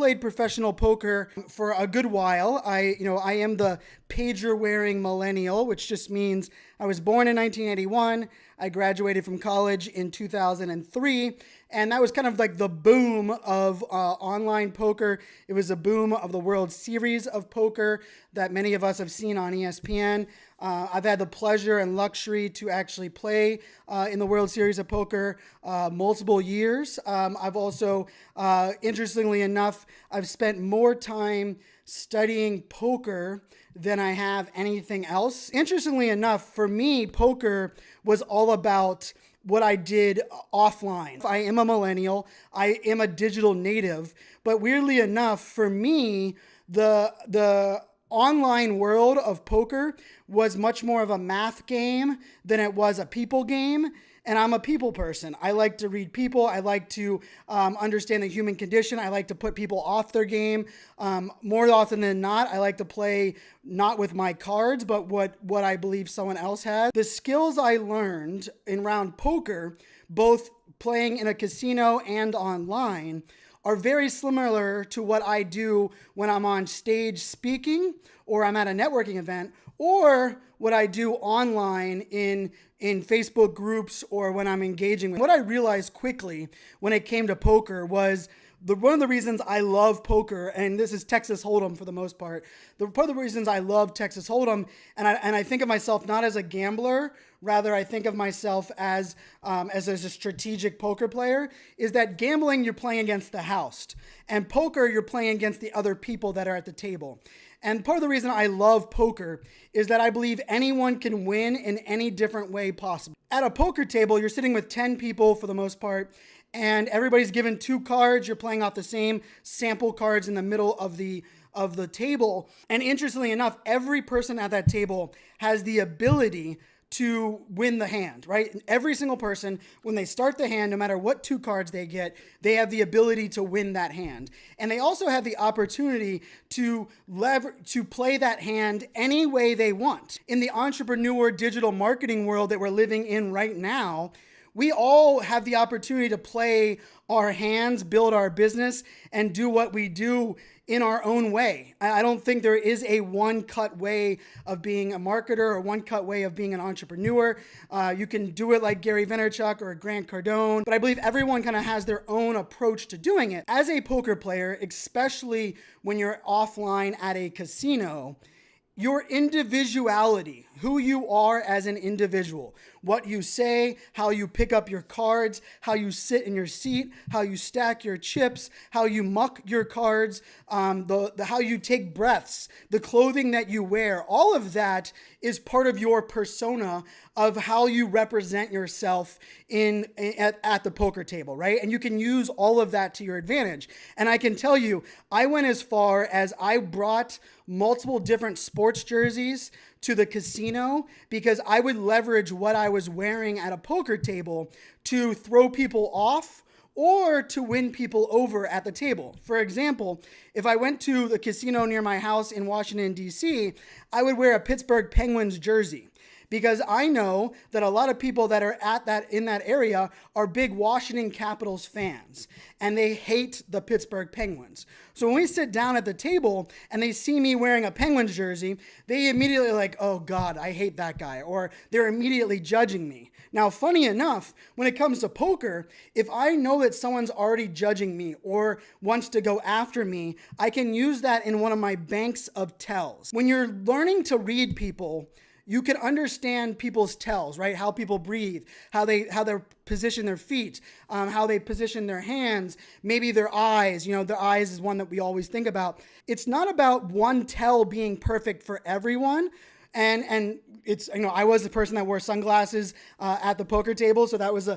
played professional poker for a good while. I am the pager-wearing millennial, which just means I was born in 1981. I graduated from college in 2003, and that was kind of like the boom of online poker. It was a boom of the World Series of Poker that many of us have seen on ESPN. I've had the pleasure and luxury to actually play in the World Series of Poker multiple years. I've also, interestingly enough, I've spent more time studying poker than I have anything else. Interestingly enough, for me, poker was all about what I did offline. I am a millennial. I am a digital native. But weirdly enough, for me, the online world of poker was much more of a math game than it was a people game. And I'm a people person. I like to read people. I like to understand the human condition. I like to put people off their game. More often than not, I like to play not with my cards, but what I believe someone else has. The skills I learned in round poker, both playing in a casino and online, are very similar to what I do when I'm on stage speaking, or I'm at a networking event, or what I do online in Facebook groups, or when I'm engaging. What I realized quickly when it came to poker was one of the reasons I love poker, and this is Texas Hold'em for the most part, part of the reasons I love Texas Hold'em, and I think of myself not as a gambler, rather I think of myself as a strategic poker player, is that gambling, you're playing against the house, and poker, you're playing against the other people that are at the table. And part of the reason I love poker is that I believe anyone can win in any different way possible. At a poker table, you're sitting with 10 people for the most part, and everybody's given 2 cards. You're playing off the same sample cards in the middle of the table. And interestingly enough, every person at that table has the ability to win the hand, right? And every single person, when they start the hand, no matter what 2 cards they get, they have the ability to win that hand. And they also have the opportunity to play that hand any way they want. In the entrepreneur digital marketing world that we're living in right now, we all have the opportunity to play our hands, build our business, and do what we do in our own way. I don't think there is a one-cut way of being a marketer or one-cut way of being an entrepreneur. You can do it like Gary Vaynerchuk or Grant Cardone, but I believe everyone kind of has their own approach to doing it. As a poker player, especially when you're offline at a casino, your individuality, who you are as an individual, what you say, how you pick up your cards, how you sit in your seat, how you stack your chips, how you muck your cards, how you take breaths, the clothing that you wear, all of that is part of your persona of how you represent yourself at the poker table, right? And you can use all of that to your advantage. And I can tell you, I went as far as I brought multiple different sports jerseys to the casino because I would leverage what I was wearing at a poker table to throw people off or to win people over at the table. For example, if I went to the casino near my house in Washington, D.C., I would wear a Pittsburgh Penguins jersey, because I know that a lot of people that are in that area are big Washington Capitals fans, and they hate the Pittsburgh Penguins. So when we sit down at the table and they see me wearing a Penguins jersey, they immediately are like, oh God, I hate that guy, or they're immediately judging me. Now, funny enough, when it comes to poker, if I know that someone's already judging me or wants to go after me, I can use that in one of my banks of tells. When you're learning to read people, you can understand people's tells, right? How people breathe, how they position their feet, how they position their hands, maybe their eyes. Their eyes is one that we always think about. It's not about one tell being perfect for everyone. And it's, I was the person that wore sunglasses at the poker table, so that was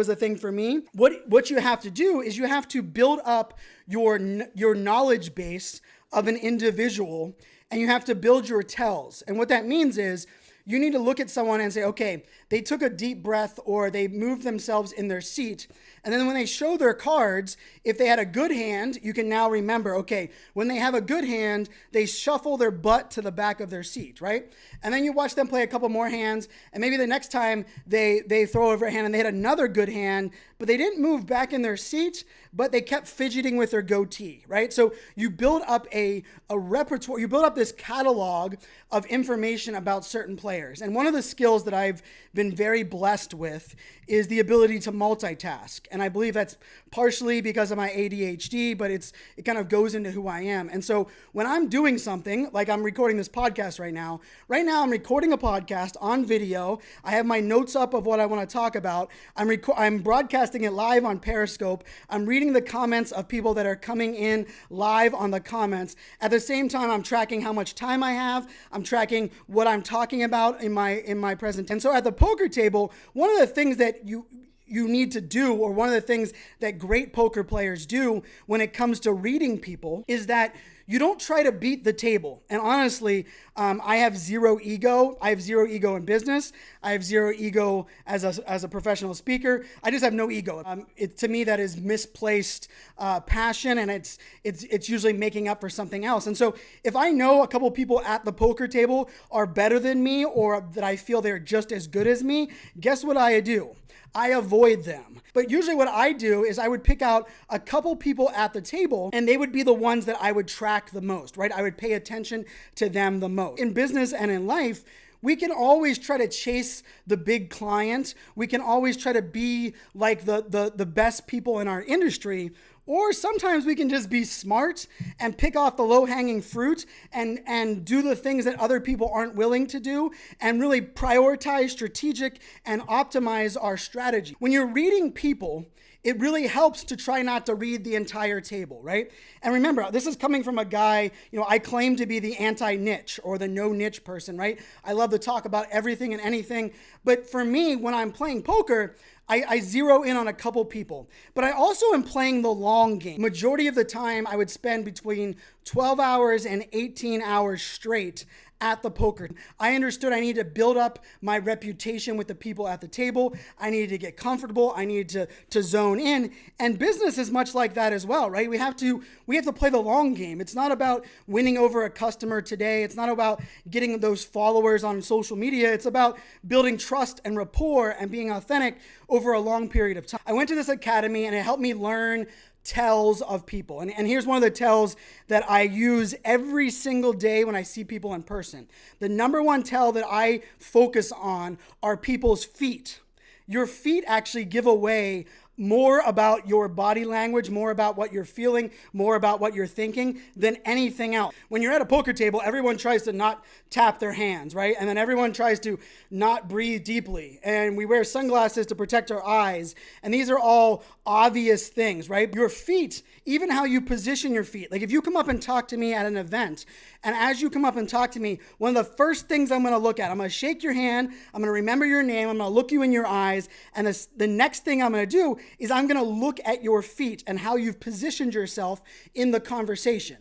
a thing for me. What you have to do is you have to build up your knowledge base of an individual, and you have to build your tells. And what that means is you need to look at someone and say, okay, they took a deep breath or they moved themselves in their seat. And then when they show their cards, if they had a good hand, you can now remember, okay, when they have a good hand, they shuffle their butt to the back of their seat, right? And then you watch them play a couple more hands, and maybe the next time they throw over a hand and they had another good hand, but they didn't move back in their seat, but they kept fidgeting with their goatee, right? So you build up a repertoire, you build up this catalog of information about certain players. And one of the skills that I've been very blessed with is the ability to multitask. And I believe that's partially because of my ADHD, but it kind of goes into who I am. And so when I'm doing something, like I'm recording this podcast right now I'm recording a podcast on video. I have my notes up of what I want to talk about. I'm broadcasting it live on Periscope. I'm reading the comments of people that are coming in live on the comments. At the same time, I'm tracking how much time I have. I'm tracking what I'm talking about in my presentation. And so at the poker table, one of the things that you need to do, or one of the things that great poker players do when it comes to reading people, is that you don't try to beat the table. And honestly, I have zero ego. I have zero ego in business. I have zero ego as a professional speaker. I just have no ego. To me, that is misplaced passion, and it's usually making up for something else. And so if I know a couple people at the poker table are better than me, or that I feel they're just as good as me, guess what I do? I avoid them. But usually what I do is I would pick out a couple people at the table, and they would be the ones that I would track the most, right? I would pay attention to them the most. In business and in life, we can always try to chase the big client. We can always try to be like the best people in our industry. Or sometimes we can just be smart and pick off the low-hanging fruit and do the things that other people aren't willing to do, and really prioritize, strategic, and optimize our strategy. When you're reading people, it really helps to try not to read the entire table, right? And remember, this is coming from a guy, I claim to be the anti-niche or the no niche person, right? I love to talk about everything and anything. But for me, when I'm playing poker, I zero in on a couple people, but I also am playing the long game. Majority of the time, I would spend between 12 hours and 18 hours straight at the poker. I understood I needed to build up my reputation with the people at the table. I needed to get comfortable. I needed to zone in. And business is much like that as well, right? We have to play the long game. It's not about winning over a customer today. It's not about getting those followers on social media. It's about building trust and rapport and being authentic over a long period of time. I went to this academy, and it helped me learn tells of people. And here's one of the tells that I use every single day when I see people in person. The number one tell that I focus on are people's feet. Your feet actually give away more about your body language, more about what you're feeling, more about what you're thinking than anything else. When you're at a poker table, everyone tries to not tap their hands, right? And then everyone tries to not breathe deeply. And we wear sunglasses to protect our eyes. And these are all obvious things, right? Your feet, even how you position your feet. Like if you come up and talk to me at an event, and as you come up and talk to me, one of the first things I'm going to look at, I'm going to shake your hand, I'm going to remember your name, I'm going to look you in your eyes, and the next thing I'm going to do is I'm going to look at your feet and how you've positioned yourself in the conversation.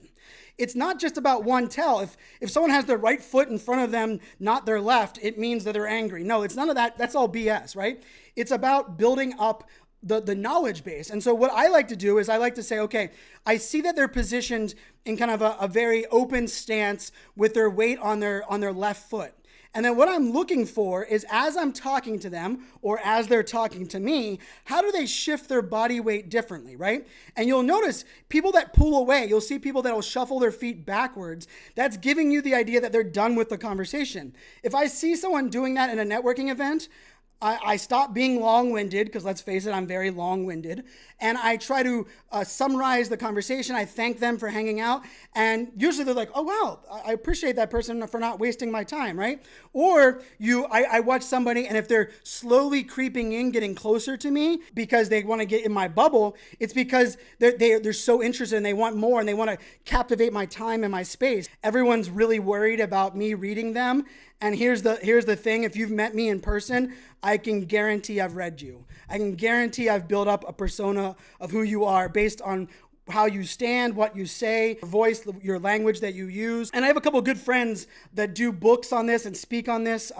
It's not just about one tell. If someone has their right foot in front of them, not their left, it means that they're angry. No, it's none of that. That's all BS, right? It's about building up the knowledge base. And so what I like to do is I like to say, okay, I see that they're positioned in kind of a very open stance with their weight on their left foot. And then what I'm looking for is, as I'm talking to them or as they're talking to me, how do they shift their body weight differently, right? And you'll notice people that pull away, you'll see people that will shuffle their feet backwards. That's giving you the idea that they're done with the conversation. If I see someone doing that in a networking event, I stop being long-winded, because let's face it, I'm very long-winded, and I try to summarize the conversation. I thank them for hanging out, and usually they're like, oh, wow, I appreciate that person for not wasting my time, right? Or I watch somebody, and if they're slowly creeping in, getting closer to me because they want to get in my bubble, it's because they're so interested and they want more and they want to captivate my time and my space. Everyone's really worried about me reading them. And here's the thing, if you've met me in person, I can guarantee I've read you. I can guarantee I've built up a persona of who you are based on how you stand, what you say, your voice, your language that you use. And I have a couple good friends that do books on this and speak on this.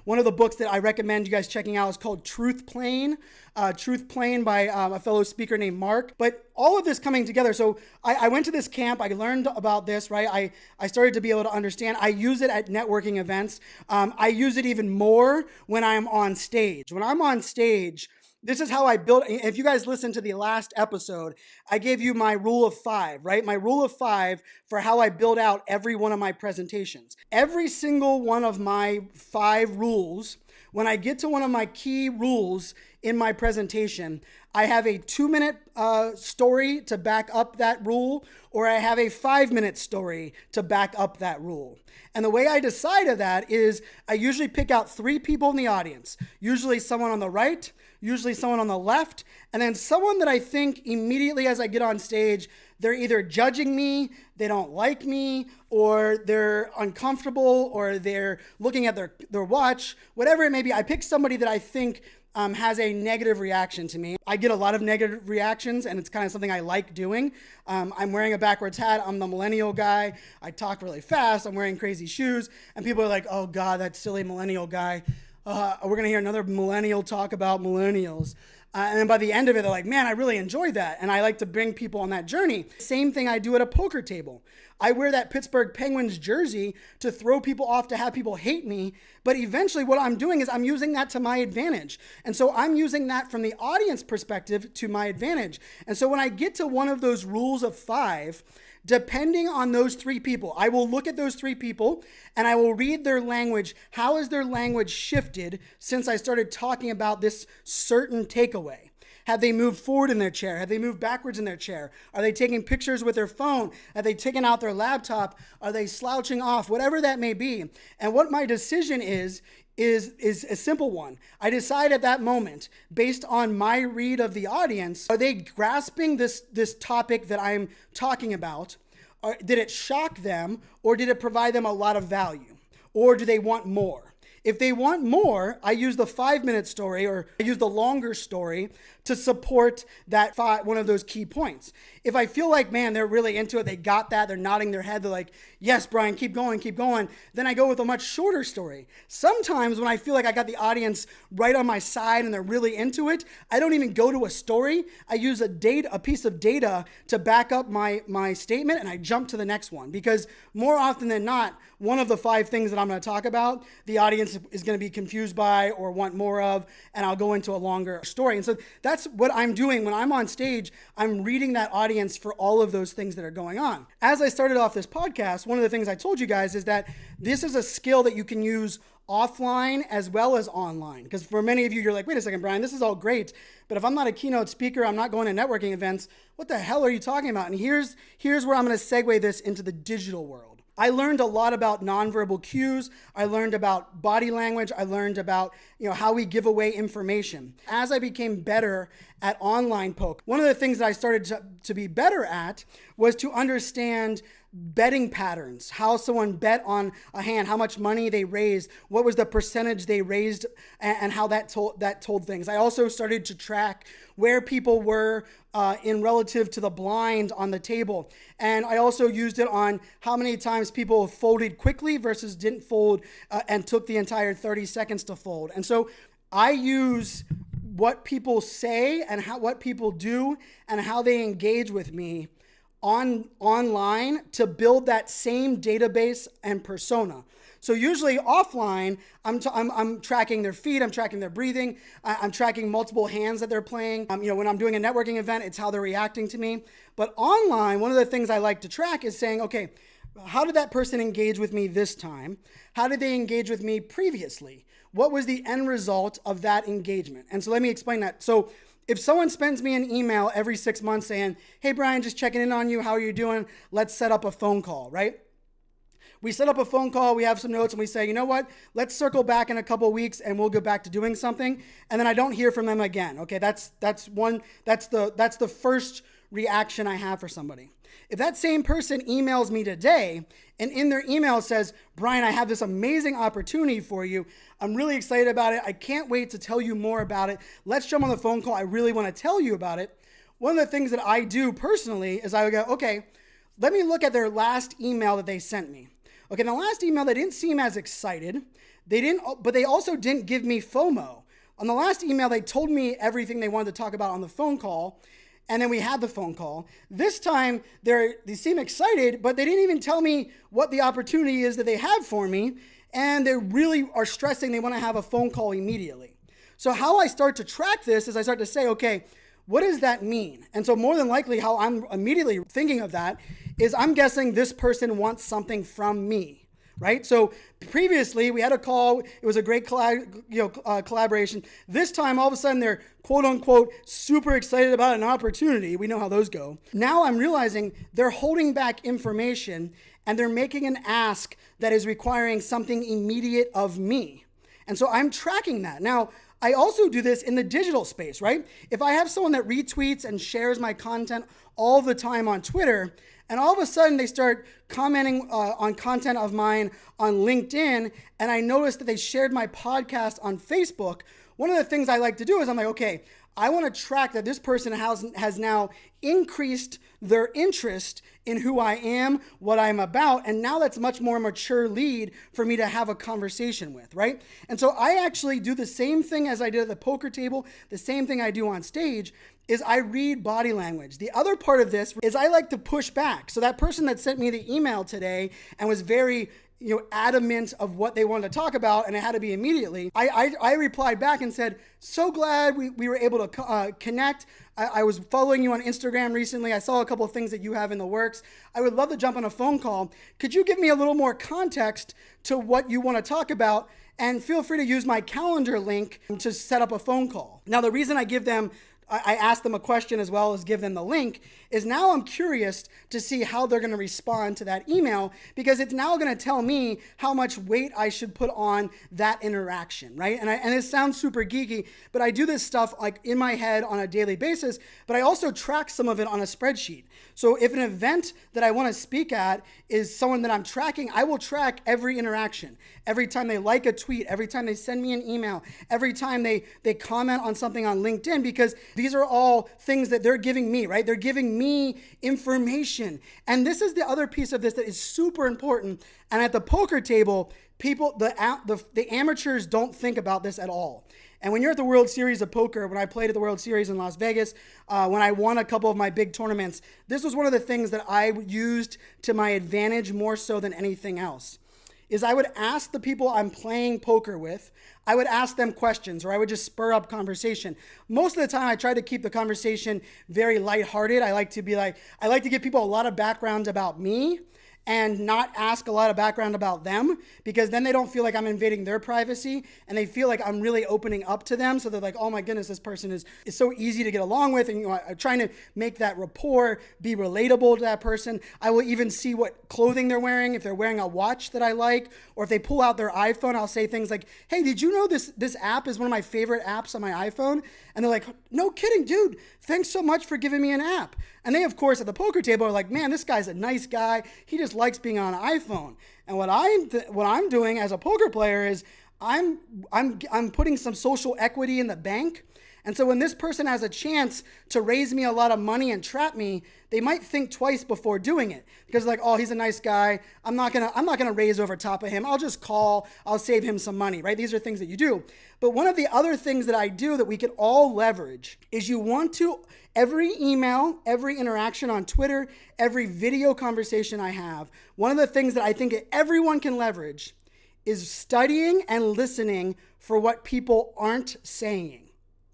One of the books that I recommend you guys checking out is called Truth Plain by a fellow speaker named Mark. But all of this coming together. So I went to this camp. I learned about this, right? I started to be able to understand. I use it at networking events. I use it even more when I'm on stage. When I'm on stage, this is how I build. If you guys listen to the last episode, I gave you my rule of 5, right? My rule of 5 for how I build out every one of my presentations. Every single one of my 5 rules, when I get to one of my key rules in my presentation, I have a 2-minute story to back up that rule, or I have a 5-minute story to back up that rule. And the way I decide of that is I usually pick out 3 people in the audience, usually someone on the right, usually someone on the left, and then someone that I think immediately as I get on stage, they're either judging me, they don't like me, or they're uncomfortable, or they're looking at their watch, whatever it may be. I pick somebody that I think has a negative reaction to me. I get a lot of negative reactions, and it's kind of something I like doing. I'm wearing a backwards hat. I'm the millennial guy. I talk really fast. I'm wearing crazy shoes, and people are like, oh God, that silly millennial guy. We're going to hear another millennial talk about millennials. And then by the end of it, they're like, man, I really enjoyed that. And I like to bring people on that journey. Same thing I do at a poker table. I wear that Pittsburgh Penguins jersey to throw people off, to have people hate me. But eventually what I'm doing is I'm using that to my advantage. And so I'm using that from the audience perspective to my advantage. And so when I get to one of those rules of 5, depending on those 3 people, I will look at those 3 people and I will read their language. How has their language shifted since I started talking about this certain takeaway? Have they moved forward in their chair? Have they moved backwards in their chair? Are they taking pictures with their phone? Have they taken out their laptop? Are they slouching off? Whatever that may be. And what my decision is a simple one. I decide at that moment, based on my read of the audience, are they grasping this topic that I'm talking about? Or did it shock them, or did it provide them a lot of value? Or do they want more? If they want more, I use the 5-minute story, or I use the longer story to support that one of those key points. If I feel like, man, they're really into it, they got that, they're nodding their head, they're like, yes, Brian, keep going, then I go with a much shorter story. Sometimes when I feel like I got the audience right on my side and they're really into it, I don't even go to a story. I use a piece of data to back up my statement, and I jump to the next one. Because more often than not, one of the 5 things that I'm going to talk about, the audience is going to be confused by or want more of, and I'll go into a longer story. And so that's what I'm doing when I'm on stage. I'm reading that audience for all of those things that are going on. As I started off this podcast, one of the things I told you guys is that this is a skill that you can use offline as well as online. Because for many of you, you're like, wait a second, Brian, this is all great, but if I'm not a keynote speaker, I'm not going to networking events, what the hell are you talking about? And here's where I'm going to segue this into the digital world. I learned a lot about nonverbal cues. I learned about body language. I learned about, how we give away information. As I became better at online poker, one of the things that I started to be better at was to understand betting patterns, how someone bet on a hand, how much money they raised, what was the percentage they raised, and how that told things. I also started to track where people were in relative to the blind on the table. And I also used it on how many times people folded quickly versus didn't fold and took the entire 30 seconds to fold. And so I use what people say and what people do and how they engage with me online to build that same database and persona. So usually offline, I'm tracking their feet, I'm tracking their breathing, I'm tracking multiple hands that they're playing. When I'm doing a networking event, it's how they're reacting to me. But online, one of the things I like to track is saying, okay, how did that person engage with me this time? How did they engage with me previously? What was the end result of that engagement? And so let me explain that. So if someone sends me an email every 6 months saying, hey, Brian, just checking in on you, how are you doing? Let's set up a phone call, right? We set up a phone call, we have some notes, and we say, you know what? Let's circle back in a couple weeks and we'll go back to doing something. And then I don't hear from them again. Okay, that's the first reaction I have for somebody. If that same person emails me today and in their email says, Brian, I have this amazing opportunity for you. I'm really excited about it. I can't wait to tell you more about it. Let's jump on the phone call. I really want to tell you about it. one of the things that I do personally is I would go, okay, let me look at their last email that they sent me. Okay, in the last email, they didn't seem as excited. But they also didn't give me FOMO. On the last email, they told me everything they wanted to talk about on the phone call, and then we had the phone call. This time, they seem excited, but they didn't even tell me what the opportunity is that they have for me, and they really are stressing they want to have a phone call immediately. So how I start to track this is I start to say, okay, what does that mean? And so more than likely how I'm immediately thinking of that is I'm guessing this person wants something from me. Right? So previously we had a call. It was a great collaboration. This time, all of a sudden, they're quote unquote super excited about an opportunity. We know how those go. Now I'm realizing they're holding back information and they're making an ask that is requiring something immediate of me. And so I'm tracking that. Now, I also do this in the digital space, right? If I have someone that retweets and shares my content all the time on Twitter, and all of a sudden they start commenting on content of mine on LinkedIn, and I notice that they shared my podcast on Facebook, one of the things I like to do is I'm like, okay, I want to track that this person has now increased their interest in who I am, what I'm about, and now that's a much more mature lead for me to have a conversation with, right? And so I actually do the same thing as I did at the poker table, the same thing I do on stage, is I read body language. The other part of this is I like to push back. So that person that sent me the email today and was very adamant of what they wanted to talk about, and it had to be immediately, I replied back and said, so glad we were able to connect. I was following you on Instagram recently. I saw a couple of things that you have in the works. I would love to jump on a phone call. Could you give me a little more context to what you want to talk about? And feel free to use my calendar link to set up a phone call. Now, the reason I ask them a question as well as give them the link is now I'm curious to see how they're going to respond to that email, because it's now going to tell me how much weight I should put on that interaction, right? And it sounds super geeky, but I do this stuff like in my head on a daily basis, but I also track some of it on a spreadsheet. So if an event that I want to speak at is someone that I'm tracking, I will track every interaction. Every time they like a tweet, every time they send me an email, every time they comment on something on LinkedIn, because these are all things that they're giving me, right? They're giving me information. And this is the other piece of this that is super important. And at the poker table, the amateurs don't think about this at all. And when you're at the World Series of Poker, when I played at the World Series in Las Vegas, when I won a couple of my big tournaments, this was one of the things that I used to my advantage more so than anything else, is I would ask the people I'm playing poker with, I would ask them questions, or I would just spur up conversation. Most of the time, I try to keep the conversation very lighthearted. I like to give people a lot of background about me and not ask a lot of background about them, because then they don't feel like I'm invading their privacy and they feel like I'm really opening up to them. So they're like, oh my goodness, this person is so easy to get along with. And I'm trying to make that rapport be relatable to that person. I will even see what clothing they're wearing. If they're wearing a watch that I like, or if they pull out their iPhone, I'll say things like, hey, did you know this app is one of my favorite apps on my iPhone? And they're like, no kidding, dude. Thanks so much for giving me an app. And they, of course, at the poker table are like, man, this guy's a nice guy. He just likes being on an iPhone. And what I'm doing as a poker player is I'm putting some social equity in the bank. And so when this person has a chance to raise me a lot of money and trap me, they might think twice before doing it, because like, oh, he's a nice guy. I'm not gonna raise over top of him. I'll just call. I'll save him some money, right? These are things that you do. But one of the other things that I do that we can all leverage is you want to, every email, every interaction on Twitter, every video conversation I have, one of the things that I think everyone can leverage is studying and listening for what people aren't saying.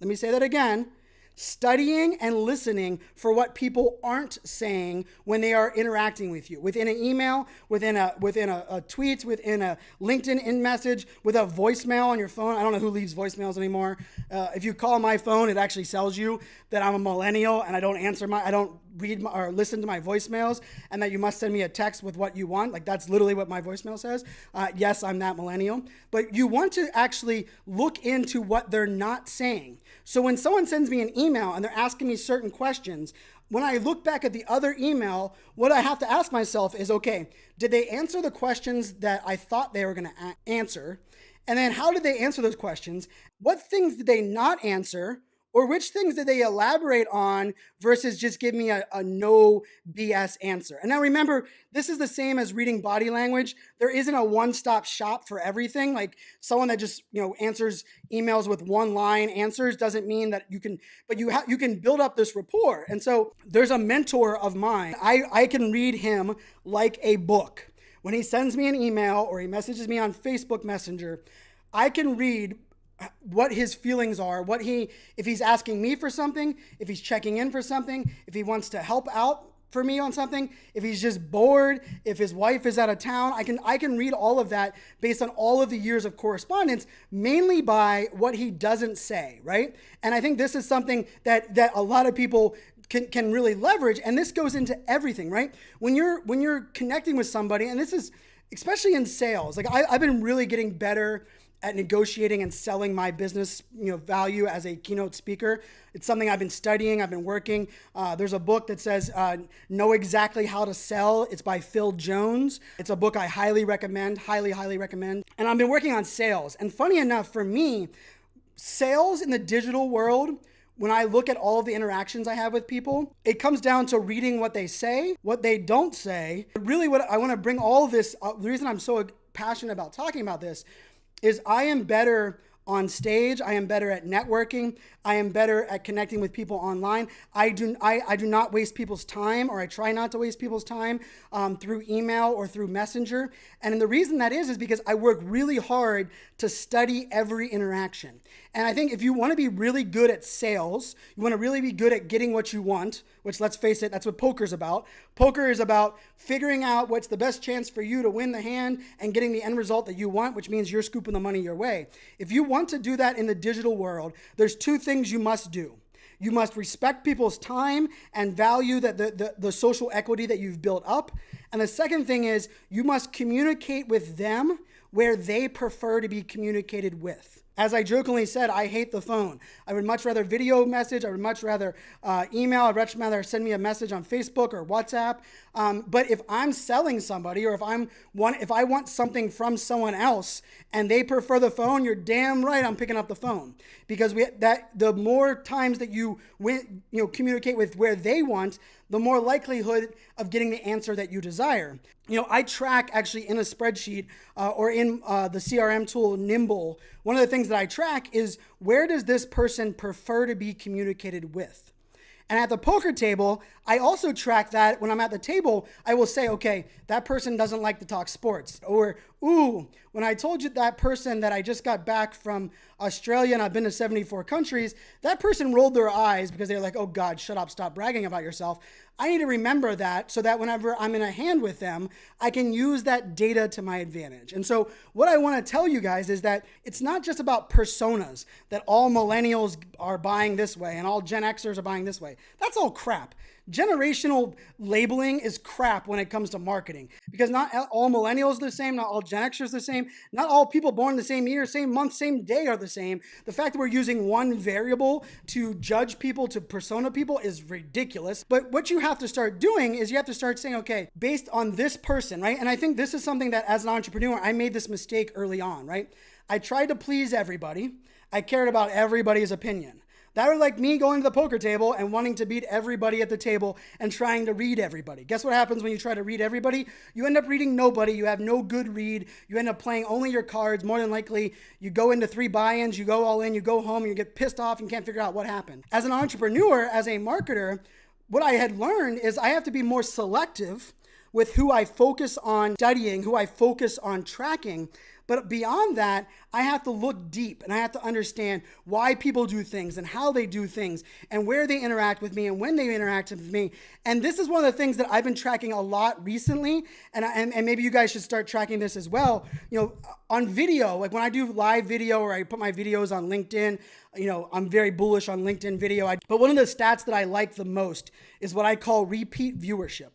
Let me say that again. Studying and listening for what people aren't saying when they are interacting with you, within an email, within a tweet, within a LinkedIn in message, with a voicemail on your phone. I don't know who leaves voicemails anymore. If you call my phone, it actually tells you that I'm a millennial and I don't read or listen to my voicemails, and that you must send me a text with what you want. Like, that's literally what my voicemail says. Yes, I'm that millennial. But you want to actually look into what they're not saying. So when someone sends me an email and they're asking me certain questions, when I look back at the other email, what I have to ask myself is, okay, did they answer the questions that I thought they were going to answer? And then how did they answer those questions? What things did they not answer? Or which things did they elaborate on versus just give me a no BS answer? And now remember, this is the same as reading body language. There isn't a one-stop shop for everything. Like someone that just, answers emails with one-line answers doesn't mean that you can, but you can build up this rapport. And so there's a mentor of mine. I can read him like a book. When he sends me an email or he messages me on Facebook Messenger, I can read what his feelings are, if he's asking me for something, if he's checking in for something, if he wants to help out for me on something, if he's just bored, if his wife is out of town. I can read all of that based on all of the years of correspondence, mainly by what he doesn't say, right? And I think this is something that a lot of people can really leverage, and this goes into everything, right? When you're connecting with somebody, and this is especially in sales, like I've been really getting better at negotiating and selling my business, value as a keynote speaker. It's something I've been studying, I've been working. There's a book that says, Know Exactly How to Sell. It's by Phil Jones. It's a book I highly recommend, highly recommend. And I've been working on sales. And funny enough, for me, sales in the digital world, when I look at all of the interactions I have with people, it comes down to reading what they say, what they don't say. Really, what I want to bring all of this, the reason I'm so passionate about talking about this is I am better on stage. I am better at networking. I am better at connecting with people online. I do not waste people's time, or I try not to waste people's time through email or through Messenger. And the reason that is because I work really hard to study every interaction. And I think if you want to be really good at sales, you want to really be good at getting what you want, which, let's face it, that's what poker's about. Poker is about figuring out what's the best chance for you to win the hand and getting the end result that you want, which means you're scooping the money your way. If you want to do that in the digital world, there's two things you must do. You must respect people's time and value the social equity that you've built up. And the second thing is you must communicate with them where they prefer to be communicated with. As I jokingly said, I hate the phone. I would much rather video message. I would much rather email. I'd much rather send me a message on Facebook or WhatsApp. But if I'm selling somebody, or if I want something from someone else and they prefer the phone, you're damn right I'm picking up the phone, because the more times that you communicate with where they want, the more likelihood of getting the answer that you desire. I track actually in a spreadsheet or in the CRM tool Nimble. One of the things that I track is, where does this person prefer to be communicated with? And at the poker table, I also track that. When I'm at the table, I will say, okay, that person doesn't like to talk sports. Or, ooh, when I told you that person that I just got back from Australia and I've been to 74 countries, that person rolled their eyes because they're like, oh God, shut up, stop bragging about yourself. I need to remember that so that whenever I'm in a hand with them, I can use that data to my advantage. And so what I want to tell you guys is that it's not just about personas, that all millennials are buying this way and all Gen Xers are buying this way. That's all crap. Generational labeling is crap when it comes to marketing, because not all millennials are the same, not all Gen Xers are the same, not all people born the same year, same month, same day are the same. The fact that we're using one variable to judge people, to persona people, is ridiculous. But what you have to start doing is you have to start saying, okay, based on this person, right? And I think this is something that as an entrepreneur, I made this mistake early on, right? I tried to please everybody. I cared about everybody's opinion. That was like me going to the poker table and wanting to beat everybody at the table and trying to read everybody. Guess what happens when you try to read everybody? You end up reading nobody. You have no good read. You end up playing only your cards. More than likely, you go into 3 buy-ins, you go all in, you go home, and you get pissed off and can't figure out what happened. As an entrepreneur, as a marketer, what I had learned is I have to be more selective with who I focus on studying, who I focus on tracking. But beyond that, I have to look deep and I have to understand why people do things and how they do things and where they interact with me and when they interact with me. And this is one of the things that I've been tracking a lot recently. And maybe you guys should start tracking this as well. On video, like when I do live video or I put my videos on LinkedIn, I'm very bullish on LinkedIn video. But one of the stats that I like the most is what I call repeat viewership,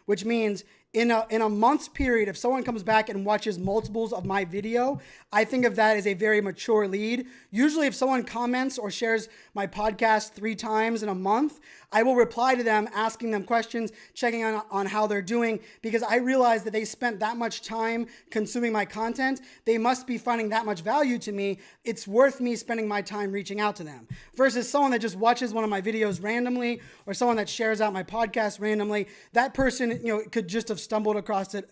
which means In a month's period, if someone comes back and watches multiples of my video, I think of that as a very mature lead. Usually if someone comments or shares my podcast 3 times in a month, I will reply to them, asking them questions, checking on how they're doing, because I realize that they spent that much time consuming my content. They must be finding that much value to me. It's worth me spending my time reaching out to them. Versus someone that just watches one of my videos randomly, or someone that shares out my podcast randomly. That person, could just have stumbled across it.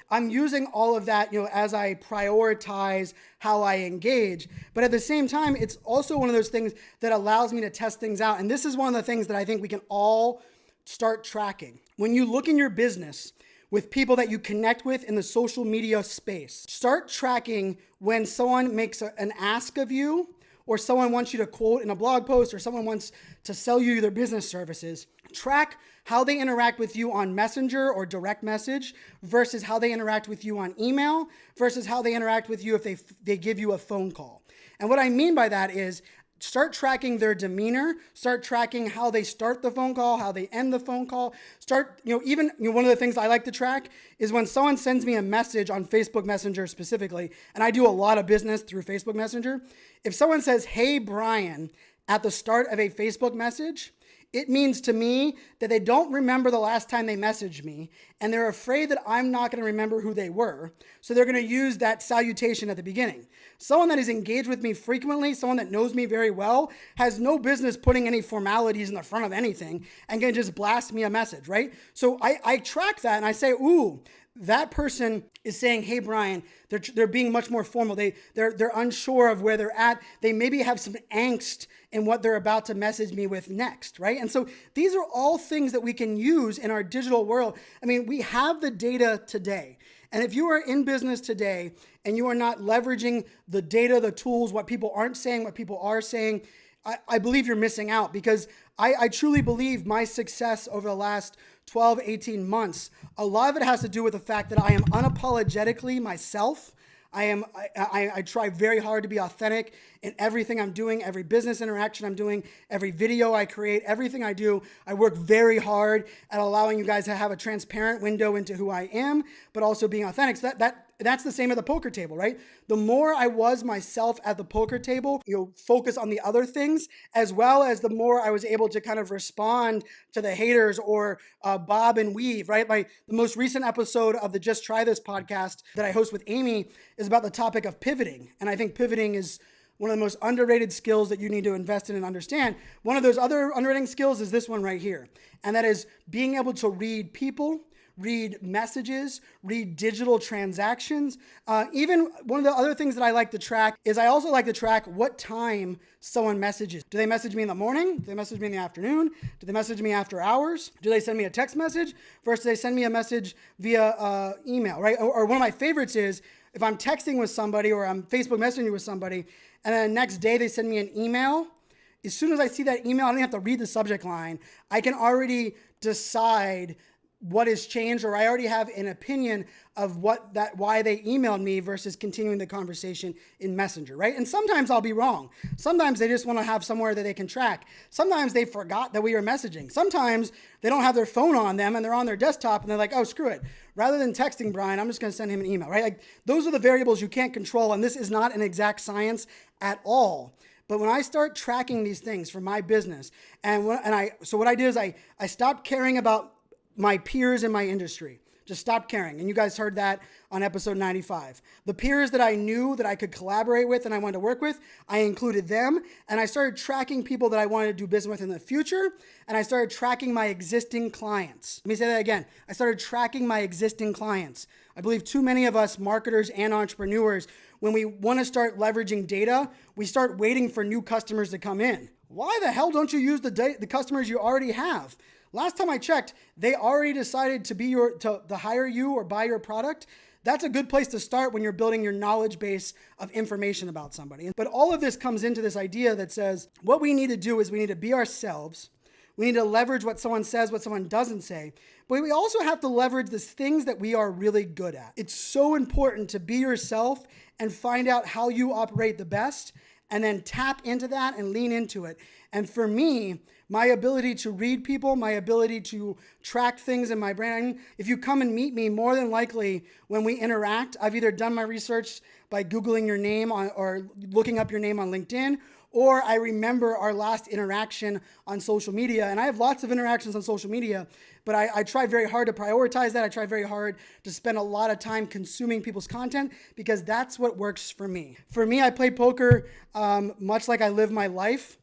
I'm using all of that, as I prioritize how I engage. But at the same time, it's also one of those things that allows me to test things out. And this is one of the things that I think we can all start tracking. When you look in your business with people that you connect with in the social media space, start tracking when someone makes an ask of you, or someone wants you to quote in a blog post, or someone wants to sell you their business services. Track how they interact with you on Messenger or direct message versus how they interact with you on email versus how they interact with you if they give you a phone call. And what I mean by that is start tracking their demeanor, start tracking how they start the phone call, how they end the phone call. One of the things I like to track is when someone sends me a message on Facebook Messenger specifically, and I do a lot of business through Facebook Messenger. If someone says, "Hey, Brian," at the start of a Facebook message, it means to me that they don't remember the last time they messaged me, and they're afraid that I'm not going to remember who they were. So they're going to use that salutation at the beginning. Someone that is engaged with me frequently, someone that knows me very well, has no business putting any formalities in the front of anything and can just blast me a message, right? So I track that and I say, ooh, that person is saying, "Hey, Brian," they're being much more formal. They're unsure of where they're at. They maybe have some angst in what they're about to message me with next, right? And so these are all things that we can use in our digital world. I mean, we have the data today. And if you are in business today and you are not leveraging the data, the tools, what people aren't saying, what people are saying, I believe you're missing out, because I truly believe my success over the last 12, 18 months, a lot of it has to do with the fact that I am unapologetically myself. I try very hard to be authentic in everything I'm doing, every business interaction I'm doing, every video I create, everything I do. I work very hard at allowing you guys to have a transparent window into who I am, but also being authentic. So that's the same at the poker table, right? The more I was myself at the poker table, focus on the other things, as well as the more I was able to kind of respond to the haters or bob and weave, right? The most recent episode of the Just Try This podcast that I host with Amy is about the topic of pivoting. And I think pivoting is one of the most underrated skills that you need to invest in and understand. One of those other underrated skills is this one right here. And that is being able to read people, read messages, read digital transactions. Even one of the other things that I like to track is I also like to track what time someone messages. Do they message me in the morning? Do they message me in the afternoon? Do they message me after hours? Do they send me a text message versus they send me a message via email, right? Or one of my favorites is if I'm texting with somebody or I'm Facebook messaging with somebody and then the next day they send me an email. As soon as I see that email, I don't have to read the subject line. I can already decide what has changed, or I already have an opinion of why they emailed me versus continuing the conversation in Messenger, right? And sometimes I'll be wrong. Sometimes they just want to have somewhere that they can track. Sometimes they forgot that we were messaging. Sometimes they don't have their phone on them and they're on their desktop and they're like, "Oh, screw it. Rather than texting Brian, I'm just going to send him an email," right? Like those are the variables you can't control, and this is not an exact science at all. But when I start tracking these things for my business, so what I did is I stopped caring about my peers in my industry. Just stopped caring. And you guys heard that on episode 95. The peers that I knew that I could collaborate with and I wanted to work with, I included them. And I started tracking people that I wanted to do business with in the future. And I started tracking my existing clients. Let me say that again. I started tracking my existing clients. I believe too many of us marketers and entrepreneurs, when we want to start leveraging data, we start waiting for new customers to come in. Why the hell don't you use the customers you already have? Last time I checked, they already decided to hire you or buy your product. That's a good place to start when you're building your knowledge base of information about somebody. But all of this comes into this idea that says what we need to do is we need to be ourselves. We need to leverage what someone says, what someone doesn't say. But we also have to leverage the things that we are really good at. It's so important to be yourself and find out how you operate the best, and then tap into that and lean into it. And for me, My ability to read people, my ability to track things in my brain. If you come and meet me, more than likely when we interact, I've either done my research by Googling your name or looking up your name on LinkedIn, or I remember our last interaction on social media. And I have lots of interactions on social media, but I try very hard to prioritize that. I try very hard to spend a lot of time consuming people's content because that's what works for me. For me, I play poker much like I live my life.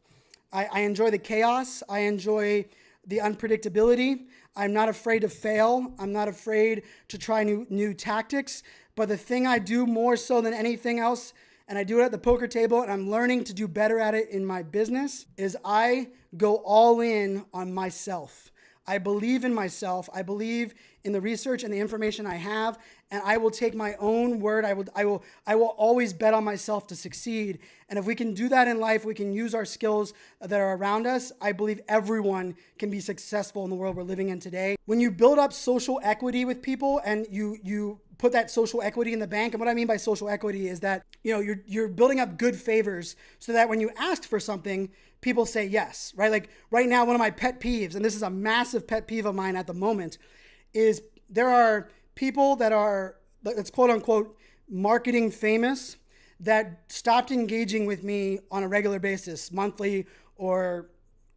I enjoy the chaos. I enjoy the unpredictability. I'm not afraid to fail. I'm not afraid to try new tactics. But the thing I do more so than anything else, and I do it at the poker table, and I'm learning to do better at it in my business, is I go all in on myself. I believe in myself. I believe in the research and the information I have, and I will take my own word. I will always bet on myself to succeed. And if we can do that in life, we can use our skills that are around us. I believe everyone can be successful in the world we're living in today. When you build up social equity with people and you put that social equity in the bank, and what I mean by social equity is that you're building up good favors so that when you ask for something, people say yes, right? Like right now, one of my pet peeves, and this is a massive pet peeve of mine at the moment, is there are people that are, let's quote unquote, marketing famous that stopped engaging with me on a regular basis, monthly or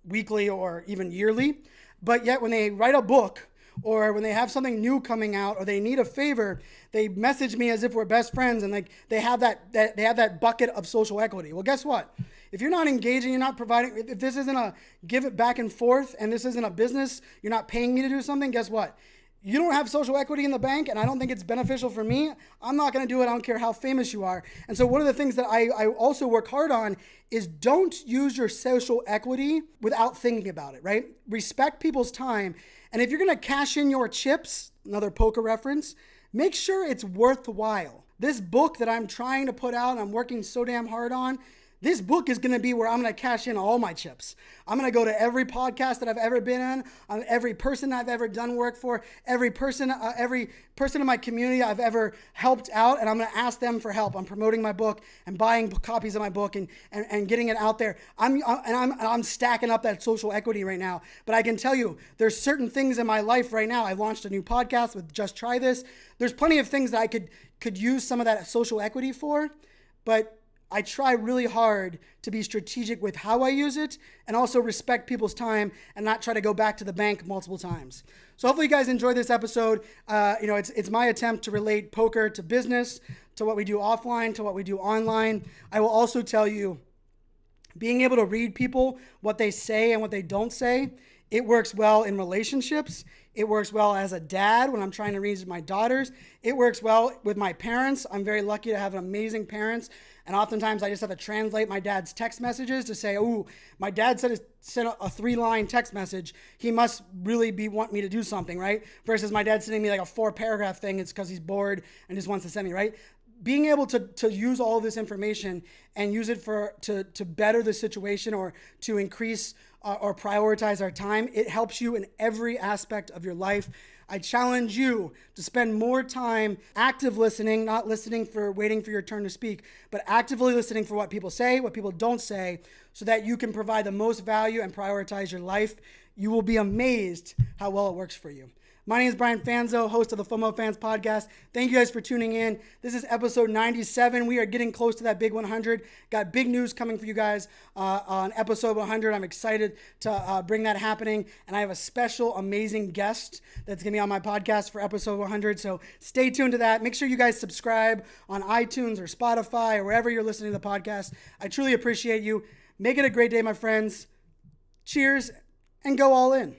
weekly or even yearly. But yet when they write a book or when they have something new coming out or they need a favor, they message me as if we're best friends, and like they have that bucket of social equity. Well, guess what? If you're not engaging, you're not providing, if this isn't a give it back and forth and this isn't a business, you're not paying me to do something, guess what? You don't have social equity in the bank, and I don't think it's beneficial for me. I'm not going to do it. I don't care how famous you are. And so one of the things that I also work hard on is don't use your social equity without thinking about it, right? Respect people's time. And if you're going to cash in your chips, another poker reference, make sure it's worthwhile. This book that I'm trying to put out and I'm working so damn hard on, this book is going to be where I'm going to cash in all my chips. I'm going to go to every podcast that I've ever been on, every person I've ever done work for, every person in my community I've ever helped out, and I'm going to ask them for help. I'm promoting my book and buying copies of my book and getting it out there. I'm stacking up that social equity right now. But I can tell you, there's certain things in my life right now. I launched a new podcast with Just Try This. There's plenty of things that I could use some of that social equity for, but I try really hard to be strategic with how I use it and also respect people's time and not try to go back to the bank multiple times. So hopefully you guys enjoyed this episode. It's my attempt to relate poker to business, to what we do offline, to what we do online. I will also tell you, being able to read people, what they say and what they don't say, it works well in relationships. It works well as a dad when I'm trying to raise my daughters. It works well with my parents. I'm very lucky to have amazing parents. And oftentimes I just have to translate my dad's text messages to say, oh, my dad sent a 3-line text message. He must really want me to do something, right? Versus my dad sending me like a 4-paragraph thing. It's because he's bored and just wants to send me, right? Being able to use all of this information and use it to better the situation or to increase or prioritize our time, it helps you in every aspect of your life. I challenge you to spend more time active listening, not listening for waiting for your turn to speak, but actively listening for what people say, what people don't say, so that you can provide the most value and prioritize your life. You will be amazed how well it works for you. My name is Brian Fanzo, host of the FOMO Fans Podcast. Thank you guys for tuning in. This is episode 97. We are getting close to that big 100. Got big news coming for you guys on episode 100. I'm excited to bring that happening. And I have a special, amazing guest that's going to be on my podcast for episode 100. So stay tuned to that. Make sure you guys subscribe on iTunes or Spotify or wherever you're listening to the podcast. I truly appreciate you. Make it a great day, my friends. Cheers, and go all in.